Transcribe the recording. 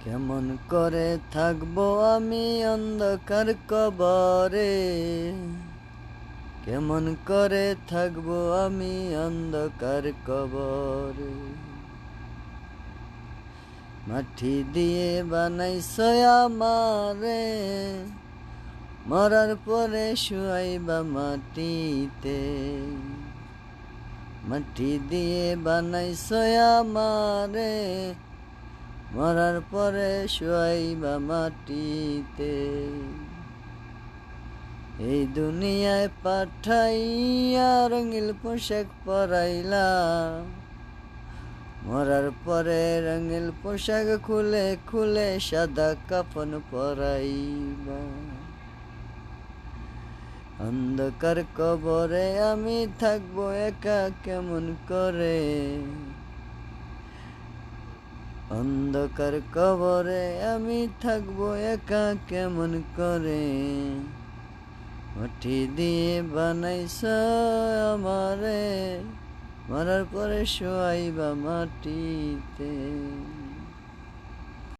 কেমন করে থাকবো আমি অন্ধকার কবরে, কেমন করে থাকবো আমি অন্ধকার কবরে। মাটি দিয়ে বানাইছো আমারে, মরার পরে শুয়াইবা মাটিতে। মাটি দিয়ে বানাইছো আমারে, মরার পরে শুয়াইবা মাটিতে। এই দুনিয়ায় পাঠাইয়া রঙিল পোশাক পরাইলা, মরার পরে রঙিল পোশাক খুলে খুলে সাদা কাফন পরাইবা। অন্ধকার কবরে আমি থাকবো একা কেমন করে, অন্ধকার কবরে আমি থাকবো একা কেমন করে। মাটি দিয়ে বানাইছ আমারে, মরার পরে শোয়াইবা মাটিতে।